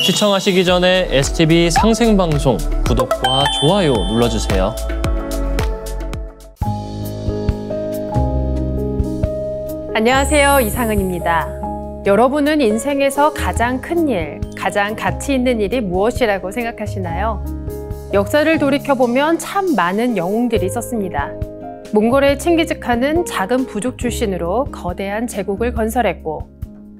시청하시기 전에 STV 상생방송 구독과 좋아요 눌러주세요. 안녕하세요, 이상은입니다. 여러분은 인생에서 가장 큰 일, 가장 가치 있는 일이 무엇이라고 생각하시나요? 역사를 돌이켜보면 참 많은 영웅들이 있었습니다. 몽골의 칭기즈칸은 작은 부족 출신으로 거대한 제국을 건설했고,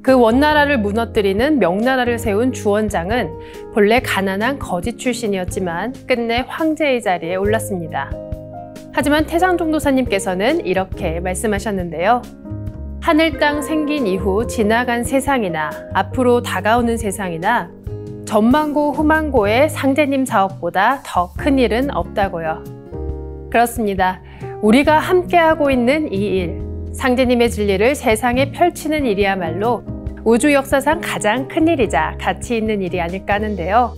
그 원나라를 무너뜨리는 명나라를 세운 주원장은 본래 가난한 거지 출신이었지만 끝내 황제의 자리에 올랐습니다. 하지만 태상종도사님께서는 이렇게 말씀하셨는데요. 하늘 땅 생긴 이후 지나간 세상이나 앞으로 다가오는 세상이나 전망고 후망고의 상제님 사업보다 더 큰 일은 없다고요. 그렇습니다. 우리가 함께하고 있는 이 일, 상제님의 진리를 세상에 펼치는 일이야말로 우주 역사상 가장 큰 일이자 가치 있는 일이 아닐까 하는데요.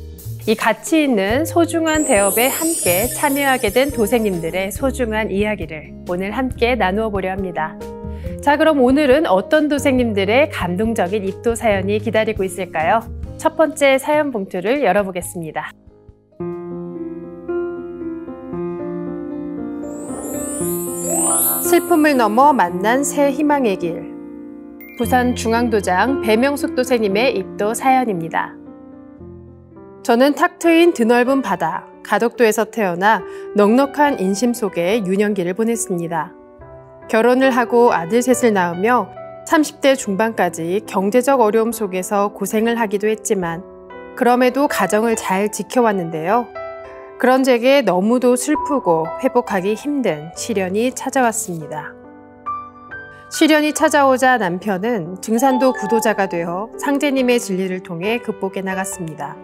이 가치 있는 소중한 대업에 함께 참여하게 된 도생님들의 소중한 이야기를 오늘 함께 나누어 보려 합니다. 자, 그럼 오늘은 어떤 도생님들의 감동적인 입도 사연이 기다리고 있을까요? 첫 번째 사연 봉투를 열어보겠습니다. 슬픔을 넘어 만난 새 희망의 길. 부산 중앙도장 배명숙 도생님의 입도 사연입니다. 저는 탁 트인 드넓은 바다, 가덕도에서 태어나 넉넉한 인심 속에 유년기를 보냈습니다. 결혼을 하고 아들 셋을 낳으며 30대 중반까지 경제적 어려움 속에서 고생을 하기도 했지만 그럼에도 가정을 잘 지켜왔는데요. 그런 제게 너무도 슬프고 회복하기 힘든 시련이 찾아왔습니다. 시련이 찾아오자 남편은 증산도 구도자가 되어 상제님의 진리를 통해 극복해 나갔습니다.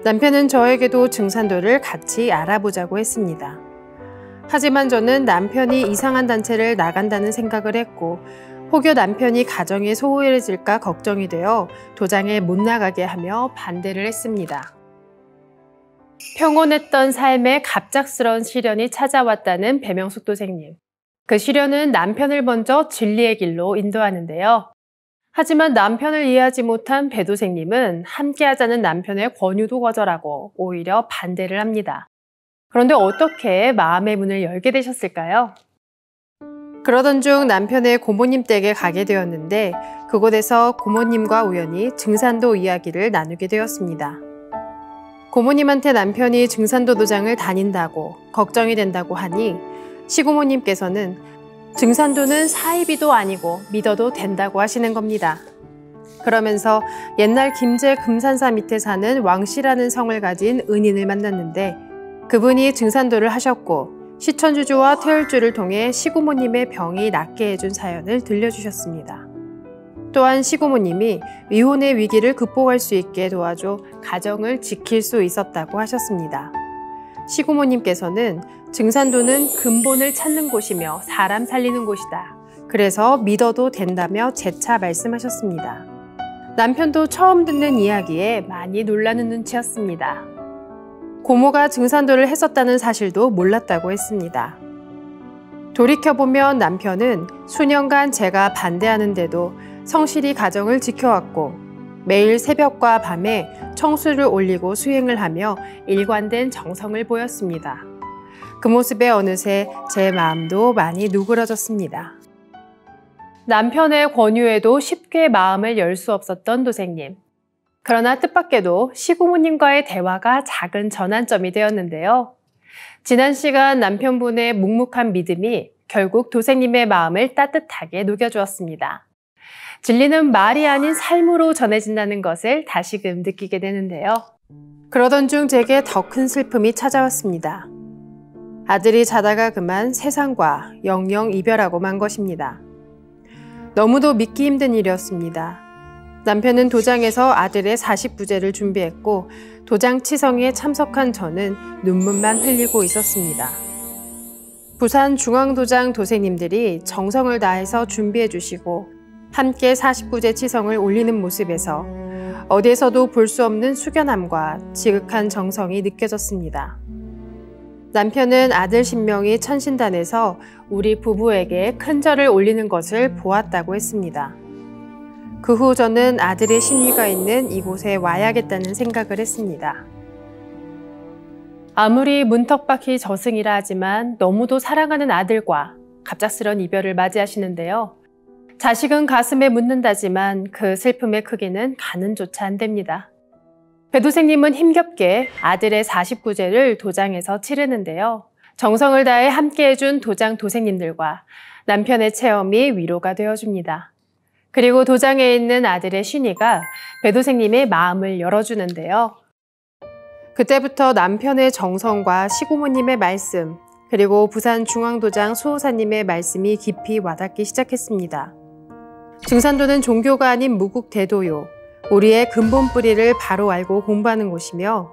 남편은 저에게도 증산도를 같이 알아보자고 했습니다. 하지만 저는 남편이 이상한 단체를 나간다는 생각을 했고 혹여 남편이 가정에 소홀해질까 걱정이 되어 도장에 못 나가게 하며 반대를 했습니다. 평온했던 삶에 갑작스러운 시련이 찾아왔다는 배명숙 도생님. 그 시련은 남편을 먼저 진리의 길로 인도하는데요. 하지만 남편을 이해하지 못한 배 도생님은 함께하자는 남편의 권유도 거절하고 오히려 반대를 합니다. 그런데 어떻게 마음의 문을 열게 되셨을까요? 그러던 중 남편의 고모님 댁에 가게 되었는데 그곳에서 고모님과 우연히 증산도 이야기를 나누게 되었습니다. 고모님한테 남편이 증산도 도장을 다닌다고 걱정이 된다고 하니 시고모님께서는 증산도는 사이비도 아니고 믿어도 된다고 하시는 겁니다. 그러면서 옛날 김제 금산사 밑에 사는 왕씨라는 성을 가진 은인을 만났는데 그분이 증산도를 하셨고 시천주조와 퇴혈주를 통해 시고모님의 병이 낫게 해준 사연을 들려주셨습니다. 또한 시고모님이 이혼의 위기를 극복할 수 있게 도와줘 가정을 지킬 수 있었다고 하셨습니다. 시고모님께서는 증산도는 근본을 찾는 곳이며 사람 살리는 곳이다. 그래서 믿어도 된다며 재차 말씀하셨습니다. 남편도 처음 듣는 이야기에 많이 놀라는 눈치였습니다. 고모가 증산도를 했었다는 사실도 몰랐다고 했습니다. 돌이켜보면 남편은 수년간 제가 반대하는데도 성실히 가정을 지켜왔고 매일 새벽과 밤에 청수를 올리고 수행을 하며 일관된 정성을 보였습니다. 그 모습에 어느새 제 마음도 많이 누그러졌습니다. 남편의 권유에도 쉽게 마음을 열 수 없었던 도생님. 그러나 뜻밖에도 시고모님과의 대화가 작은 전환점이 되었는데요. 지난 시간 남편분의 묵묵한 믿음이 결국 도생님의 마음을 따뜻하게 녹여주었습니다. 진리는 말이 아닌 삶으로 전해진다는 것을 다시금 느끼게 되는데요. 그러던 중 제게 더 큰 슬픔이 찾아왔습니다. 아들이 자다가 그만 세상과 영영 이별하고 만 것입니다. 너무도 믿기 힘든 일이었습니다. 남편은 도장에서 아들의 40부제를 준비했고 도장 치성에 참석한 저는 눈물만 흘리고 있었습니다. 부산 중앙도장 도생님들이 정성을 다해서 준비해 주시고 함께 49제 치성을 올리는 모습에서 어디에서도 볼 수 없는 숙연함과 지극한 정성이 느껴졌습니다. 남편은 아들 신명이 천신단에서 우리 부부에게 큰 절을 올리는 것을 보았다고 했습니다. 그 후 저는 아들의 심리가 있는 이곳에 와야겠다는 생각을 했습니다. 아무리 문턱박히 저승이라 하지만 너무도 사랑하는 아들과 갑작스런 이별을 맞이하시는데요. 자식은 가슴에 묻는다지만 그 슬픔의 크기는 가늠조차 안 됩니다. 배도생님은 힘겹게 아들의 49제를 도장에서 치르는데요. 정성을 다해 함께해준 도장 도생님들과 남편의 체험이 위로가 되어줍니다. 그리고 도장에 있는 아들의 쉰이가 배도생님의 마음을 열어주는데요. 그때부터 남편의 정성과 시고모님의 말씀, 그리고 부산중앙도장 수호사님의 말씀이 깊이 와닿기 시작했습니다. 증산도는 종교가 아닌 무국대도요, 우리의 근본 뿌리를 바로 알고 공부하는 곳이며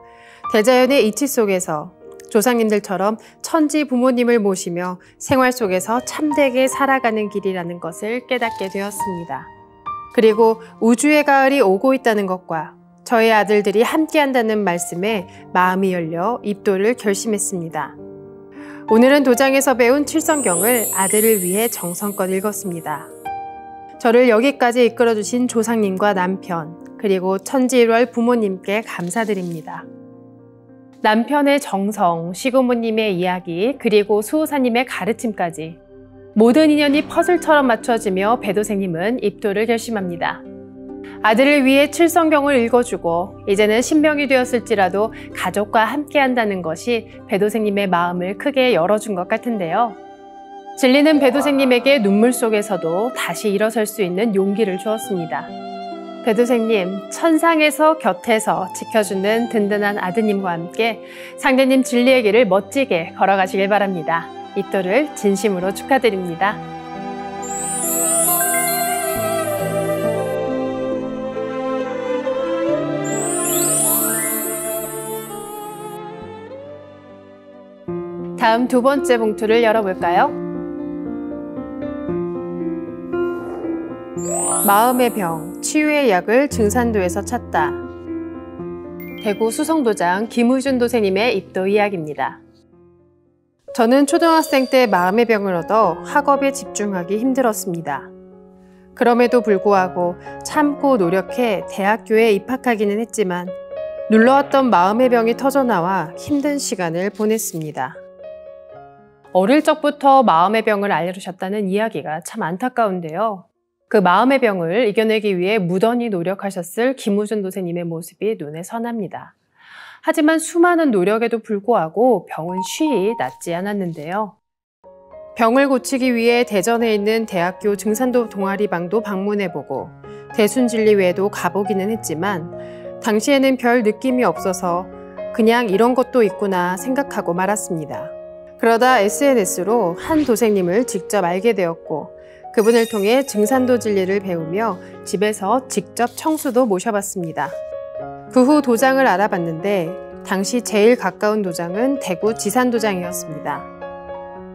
대자연의 이치 속에서 조상님들처럼 천지 부모님을 모시며 생활 속에서 참되게 살아가는 길이라는 것을 깨닫게 되었습니다. 그리고 우주의 가을이 오고 있다는 것과 저의 아들들이 함께한다는 말씀에 마음이 열려 입도를 결심했습니다. 오늘은 도장에서 배운 칠성경을 아들을 위해 정성껏 읽었습니다. 저를 여기까지 이끌어주신 조상님과 남편, 그리고 천지일월 부모님께 감사드립니다. 남편의 정성, 시고모님의 이야기, 그리고 수호사님의 가르침까지 모든 인연이 퍼즐처럼 맞춰지며 배도생님은 입도를 결심합니다. 아들을 위해 칠성경을 읽어주고 이제는 신명이 되었을지라도 가족과 함께한다는 것이 배도생님의 마음을 크게 열어준 것 같은데요. 진리는 배도생님에게 눈물 속에서도 다시 일어설 수 있는 용기를 주었습니다. 배도생님, 천상에서 곁에서 지켜주는 든든한 아드님과 함께 상대님 진리의 길을 멋지게 걸어가시길 바랍니다. 입도를 진심으로 축하드립니다. 다음 두 번째 봉투를 열어볼까요? 마음의 병, 치유의 약을 증산도에서 찾다. 대구 수성도장 김우준 도생님의 입도 이야기입니다. 저는 초등학생 때 마음의 병을 얻어 학업에 집중하기 힘들었습니다. 그럼에도 불구하고 참고 노력해 대학교에 입학하기는 했지만 눌러왔던 마음의 병이 터져나와 힘든 시간을 보냈습니다. 어릴 적부터 마음의 병을 앓으셨다는 이야기가 참 안타까운데요. 그 마음의 병을 이겨내기 위해 무던히 노력하셨을 김우준 도생님의 모습이 눈에 선합니다. 하지만 수많은 노력에도 불구하고 병은 쉬이 낫지 않았는데요. 병을 고치기 위해 대전에 있는 대학교 증산도 동아리방도 방문해보고 대순진리회도 가보기는 했지만 당시에는 별 느낌이 없어서 그냥 이런 것도 있구나 생각하고 말았습니다. 그러다 SNS로 한 도생님을 직접 알게 되었고 그분을 통해 증산도 진리를 배우며 집에서 직접 청수도 모셔봤습니다. 그 후 도장을 알아봤는데 당시 제일 가까운 도장은 대구 지산도장이었습니다.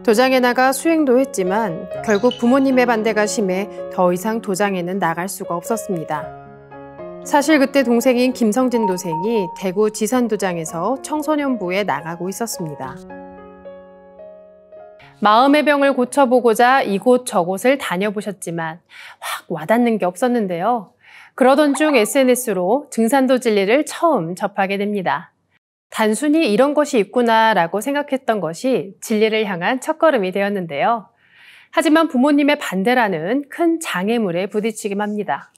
도장에 나가 수행도 했지만 결국 부모님의 반대가 심해 더 이상 도장에는 나갈 수가 없었습니다. 사실 그때 동생인 김성진 도생이 대구 지산도장에서 청소년부에 나가고 있었습니다. 마음의 병을 고쳐보고자 이곳 저곳을 다녀보셨지만 확 와닿는 게 없었는데요. 그러던 중 SNS로 증산도 진리를 처음 접하게 됩니다. 단순히 이런 것이 있구나라고 생각했던 것이 진리를 향한 첫걸음이 되었는데요. 하지만 부모님의 반대라는 큰 장애물에 부딪히기만 합니다.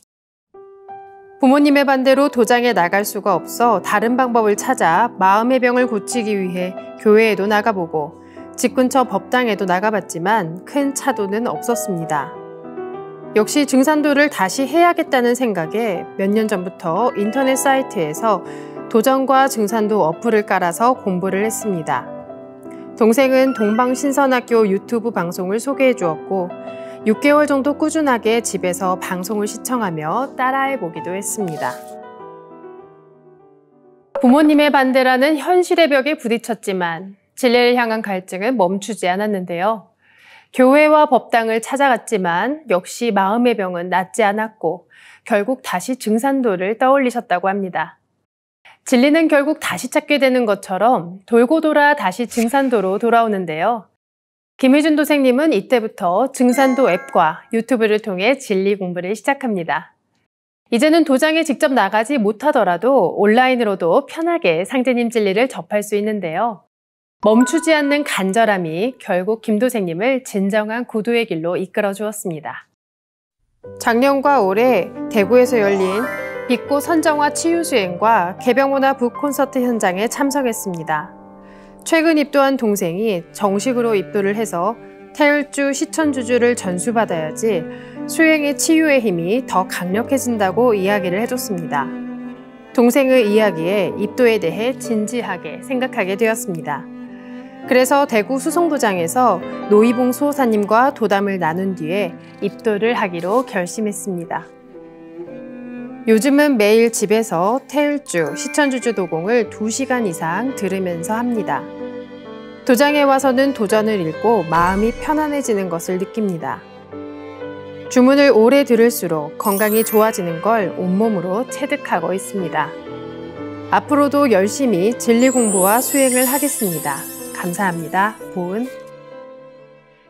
부모님의 반대로 도장에 나갈 수가 없어 다른 방법을 찾아 마음의 병을 고치기 위해 교회에도 나가보고 집 근처 법당에도 나가봤지만 큰 차도는 없었습니다. 역시 증산도를 다시 해야겠다는 생각에 몇 년 전부터 인터넷 사이트에서 도전과 증산도 어플을 깔아서 공부를 했습니다. 동생은 동방신선학교 유튜브 방송을 소개해 주었고 6개월 정도 꾸준하게 집에서 방송을 시청하며 따라해보기도 했습니다. 부모님의 반대라는 현실의 벽에 부딪혔지만 진리를 향한 갈증은 멈추지 않았는데요. 교회와 법당을 찾아갔지만 역시 마음의 병은 낫지 않았고 결국 다시 증산도를 떠올리셨다고 합니다. 진리는 결국 다시 찾게 되는 것처럼 돌고 돌아 다시 증산도로 돌아오는데요. 김희준 도생님은 이때부터 증산도 앱과 유튜브를 통해 진리 공부를 시작합니다. 이제는 도장에 직접 나가지 못하더라도 온라인으로도 편하게 상제님 진리를 접할 수 있는데요. 멈추지 않는 간절함이 결국 김도생님을 진정한 구도의 길로 이끌어 주었습니다. 작년과 올해 대구에서 열린 빛꽃 선정화 치유수행과 개병오나 북콘서트 현장에 참석했습니다. 최근 입도한 동생이 정식으로 입도를 해서 태을주 시천주주를 전수받아야지 수행의 치유의 힘이 더 강력해진다고 이야기를 해줬습니다. 동생의 이야기에 입도에 대해 진지하게 생각하게 되었습니다. 그래서 대구 수성도장에서 노이봉 수호사님과 도담을 나눈 뒤에 입도를 하기로 결심했습니다. 요즘은 매일 집에서 태을주, 시천주주 도공을 2시간 이상 들으면서 합니다. 도장에 와서는 도전을 읽고 마음이 편안해지는 것을 느낍니다. 주문을 오래 들을수록 건강이 좋아지는 걸 온몸으로 체득하고 있습니다. 앞으로도 열심히 진리 공부와 수행을 하겠습니다. 감사합니다. 보은.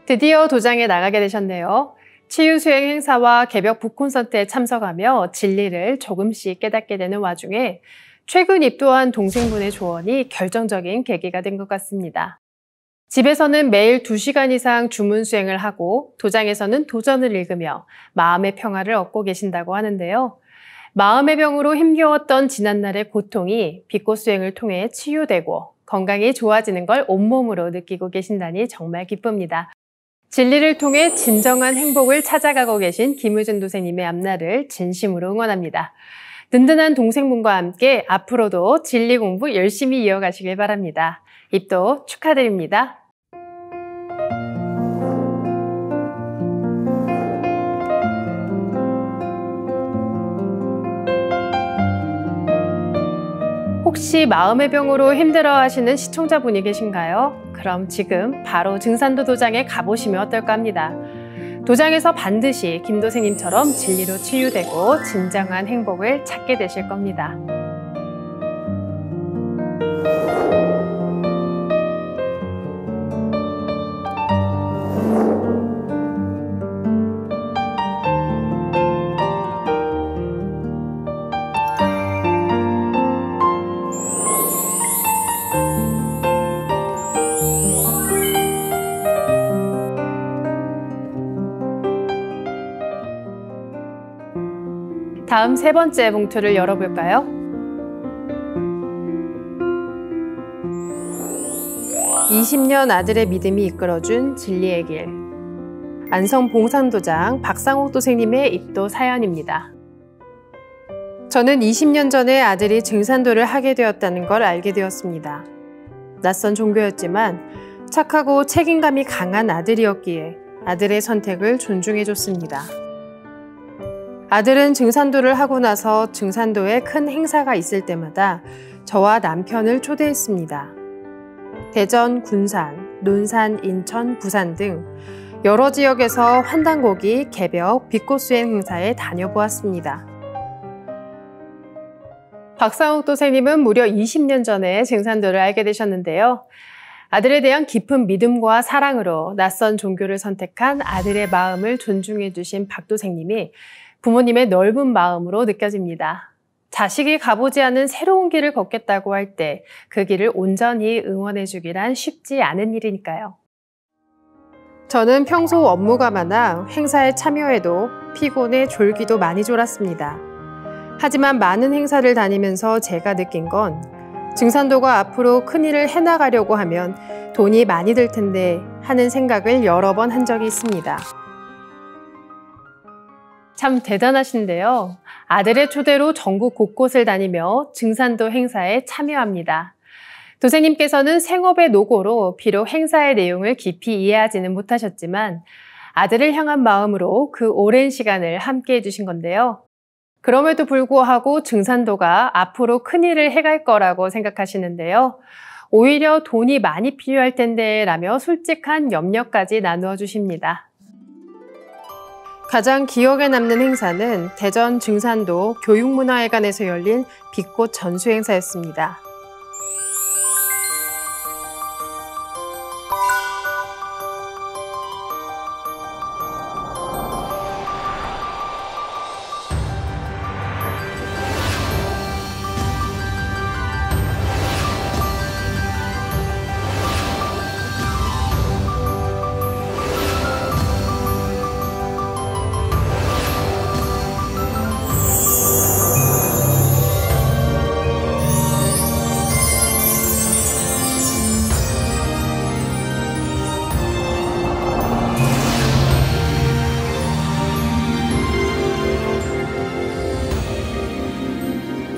드디어 도장에 나가게 되셨네요. 치유수행 행사와 개벽 북콘서트에 참석하며 진리를 조금씩 깨닫게 되는 와중에 최근 입도한 동생분의 조언이 결정적인 계기가 된 것 같습니다. 집에서는 매일 2시간 이상 주문 수행을 하고 도장에서는 도전을 읽으며 마음의 평화를 얻고 계신다고 하는데요. 마음의 병으로 힘겨웠던 지난날의 고통이 빛꽃 수행을 통해 치유되고 건강이 좋아지는 걸 온몸으로 느끼고 계신다니 정말 기쁩니다. 진리를 통해 진정한 행복을 찾아가고 계신 김의준 도생님의 앞날을 진심으로 응원합니다. 든든한 동생분과 함께 앞으로도 진리 공부 열심히 이어가시길 바랍니다. 입도 축하드립니다. 혹시 마음의 병으로 힘들어하시는 시청자분이 계신가요? 그럼 지금 바로 증산도 도장에 가보시면 어떨까 합니다. 도장에서 반드시 김도생님처럼 진리로 치유되고 진정한 행복을 찾게 되실 겁니다. 다음 3번째 봉투를 열어볼까요? 20년 아들의 믿음이 이끌어준 진리의 길. 안성 봉산도장 박상옥 도생님의 입도 사연입니다. 저는 20년 전에 아들이 증산도를 하게 되었다는 걸 알게 되었습니다. 낯선 종교였지만 착하고 책임감이 강한 아들이었기에 아들의 선택을 존중해줬습니다. 아들은 증산도를 하고 나서 증산도에 큰 행사가 있을 때마다 저와 남편을 초대했습니다. 대전, 군산, 논산, 인천, 부산 등 여러 지역에서 환단고기, 개벽, 빛꽃수행 행사에 다녀보았습니다. 박상욱 도생님은 무려 20년 전에 증산도를 알게 되셨는데요. 아들에 대한 깊은 믿음과 사랑으로 낯선 종교를 선택한 아들의 마음을 존중해 주신 박 도생님이 부모님의 넓은 마음으로 느껴집니다. 자식이 가보지 않은 새로운 길을 걷겠다고 할 때 그 길을 온전히 응원해 주기란 쉽지 않은 일이니까요. 저는 평소 업무가 많아 행사에 참여해도 피곤해 졸기도 많이 졸았습니다. 하지만 많은 행사를 다니면서 제가 느낀 건 증산도가 앞으로 큰일을 해나가려고 하면 돈이 많이 들 텐데 하는 생각을 여러 번 한 적이 있습니다. 참 대단하신데요. 아들의 초대로 전국 곳곳을 다니며 증산도 행사에 참여합니다. 도생님께서는 생업의 노고로 비록 행사의 내용을 깊이 이해하지는 못하셨지만 아들을 향한 마음으로 그 오랜 시간을 함께 해주신 건데요. 그럼에도 불구하고 증산도가 앞으로 큰일을 해갈 거라고 생각하시는데요. 오히려 돈이 많이 필요할 텐데 라며 솔직한 염려까지 나누어 주십니다. 가장 기억에 남는 행사는 대전 증산도 교육문화회관에서 열린 빛꽃 전수 행사였습니다.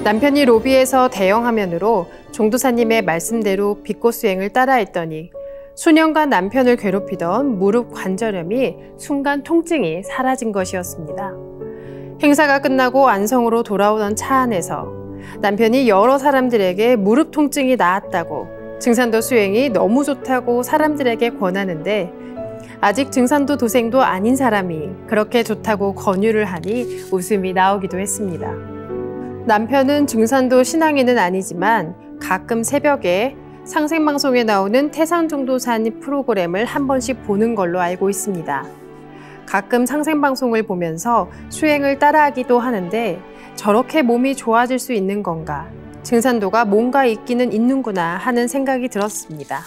남편이 로비에서 대형 화면으로 종도사님의 말씀대로 빛꽃 수행을 따라했더니 수년간 남편을 괴롭히던 무릎 관절염이 순간 통증이 사라진 것이었습니다. 행사가 끝나고 안성으로 돌아오던 차 안에서 남편이 여러 사람들에게 무릎 통증이 나았다고 증산도 수행이 너무 좋다고 사람들에게 권하는데 아직 증산도 도생도 아닌 사람이 그렇게 좋다고 권유를 하니 웃음이 나오기도 했습니다. 남편은 증산도 신앙인은 아니지만 가끔 새벽에 상생방송에 나오는 태상종도사님 프로그램을 한 번씩 보는 걸로 알고 있습니다. 가끔 상생방송을 보면서 수행을 따라하기도 하는데 저렇게 몸이 좋아질 수 있는 건가? 증산도가 뭔가 있기는 있는구나 하는 생각이 들었습니다.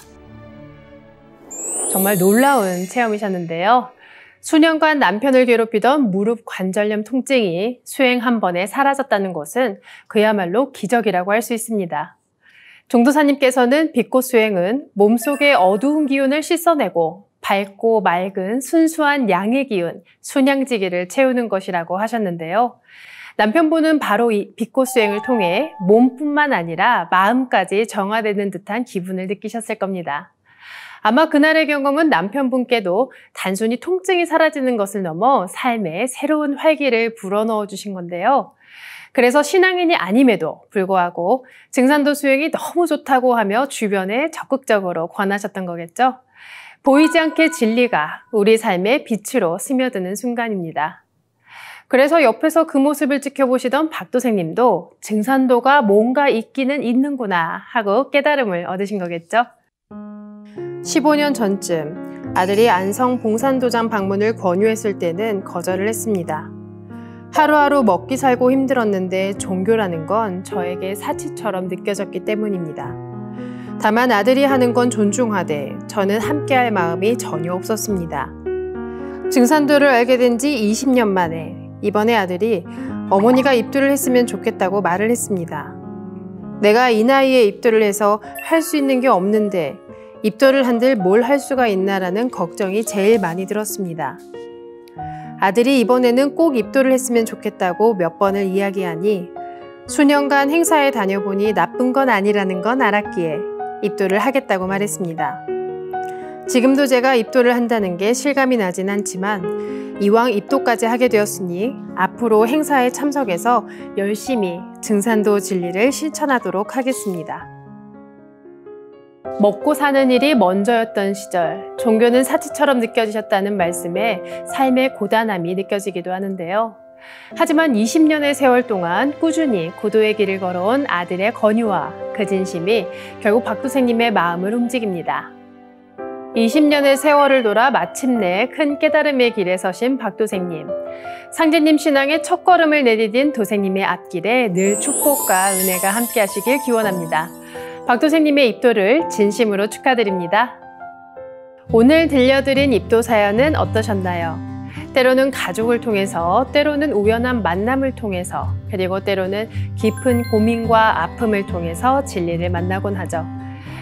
정말 놀라운 체험이셨는데요. 수년간 남편을 괴롭히던 무릎 관절염 통증이 수행 한 번에 사라졌다는 것은 그야말로 기적이라고 할 수 있습니다. 종도사님께서는 빛꽃 수행은 몸속의 어두운 기운을 씻어내고 밝고 맑은 순수한 양의 기운, 순양지기를 채우는 것이라고 하셨는데요. 남편분은 바로 이 빛꽃 수행을 통해 몸뿐만 아니라 마음까지 정화되는 듯한 기분을 느끼셨을 겁니다. 아마 그날의 경험은 남편분께도 단순히 통증이 사라지는 것을 넘어 삶에 새로운 활기를 불어넣어 주신 건데요. 그래서 신앙인이 아님에도 불구하고 증산도 수행이 너무 좋다고 하며 주변에 적극적으로 권하셨던 거겠죠. 보이지 않게 진리가 우리 삶의 빛으로 스며드는 순간입니다. 그래서 옆에서 그 모습을 지켜보시던 박도생님도 증산도가 뭔가 있기는 있는구나 하고 깨달음을 얻으신 거겠죠. 15년 전쯤 아들이 안성 봉산도장 방문을 권유했을 때는 거절을 했습니다. 하루하루 먹기 살고 힘들었는데 종교라는 건 저에게 사치처럼 느껴졌기 때문입니다. 다만 아들이 하는 건 존중하되 저는 함께할 마음이 전혀 없었습니다. 증산도를 알게 된 지 20년 만에 이번에 아들이 어머니가 입도를 했으면 좋겠다고 말을 했습니다. 내가 이 나이에 입도를 해서 할 수 있는 게 없는데 입도를 한들 뭘 할 수가 있나라는 걱정이 제일 많이 들었습니다. 아들이 이번에는 꼭 입도를 했으면 좋겠다고 몇 번을 이야기하니 수년간 행사에 다녀보니 나쁜 건 아니라는 건 알았기에 입도를 하겠다고 말했습니다. 지금도 제가 입도를 한다는 게 실감이 나진 않지만 이왕 입도까지 하게 되었으니 앞으로 행사에 참석해서 열심히 증산도 진리를 실천하도록 하겠습니다. 먹고 사는 일이 먼저였던 시절, 종교는 사치처럼 느껴지셨다는 말씀에 삶의 고단함이 느껴지기도 하는데요. 하지만 20년의 세월 동안 꾸준히 고도의 길을 걸어온 아들의 권유와 그 진심이 결국 박도생님의 마음을 움직입니다. 20년의 세월을 돌아 마침내 큰 깨달음의 길에 서신 박도생님. 상제님 신앙의 첫걸음을 내디딘 도생님의 앞길에 늘 축복과 은혜가 함께 하시길 기원합니다. 박도생님의 입도를 진심으로 축하드립니다. 오늘 들려드린 입도 사연은 어떠셨나요? 때로는 가족을 통해서, 때로는 우연한 만남을 통해서, 그리고 때로는 깊은 고민과 아픔을 통해서 진리를 만나곤 하죠.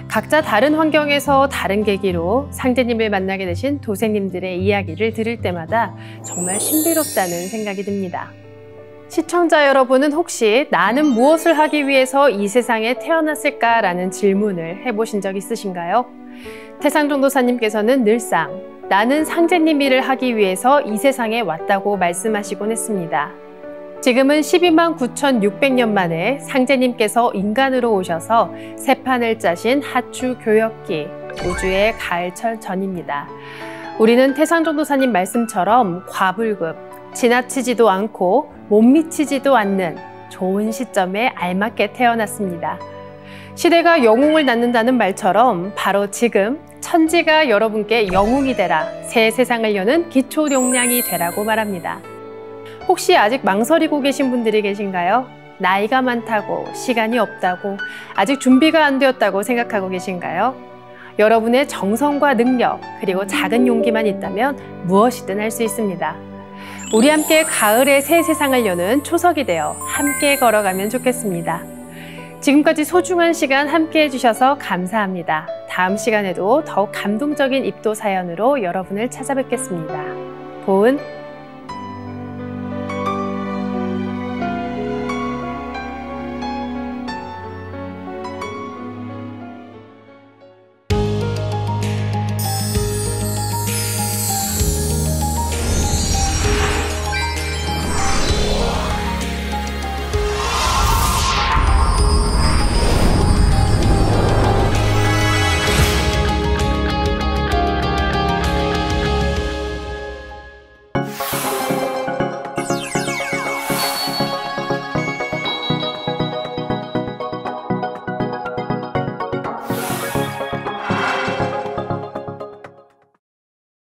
각자 다른 환경에서 다른 계기로 상제님을 만나게 되신 도생님들의 이야기를 들을 때마다 정말 신비롭다는 생각이 듭니다. 시청자 여러분은 혹시 나는 무엇을 하기 위해서 이 세상에 태어났을까라는 질문을 해보신 적 있으신가요? 태상종도사님께서는 늘상 나는 상제님 일을 하기 위해서 이 세상에 왔다고 말씀하시곤 했습니다. 지금은 12만 9,600년 만에 상제님께서 인간으로 오셔서 새판을 짜신 하추 교역기, 우주의 가을철 전입니다. 우리는 태상종도사님 말씀처럼 과불급, 지나치지도 않고 못 미치지도 않는 좋은 시점에 알맞게 태어났습니다. 시대가 영웅을 낳는다는 말처럼 바로 지금 천지가 여러분께 영웅이 되라, 새 세상을 여는 기초용량이 되라고 말합니다. 혹시 아직 망설이고 계신 분들이 계신가요? 나이가 많다고, 시간이 없다고, 아직 준비가 안 되었다고 생각하고 계신가요? 여러분의 정성과 능력, 그리고 작은 용기만 있다면 무엇이든 할 수 있습니다. 우리 함께 가을의 새 세상을 여는 초석이 되어 함께 걸어가면 좋겠습니다. 지금까지 소중한 시간 함께 해주셔서 감사합니다. 다음 시간에도 더욱 감동적인 입도 사연으로 여러분을 찾아뵙겠습니다. 보은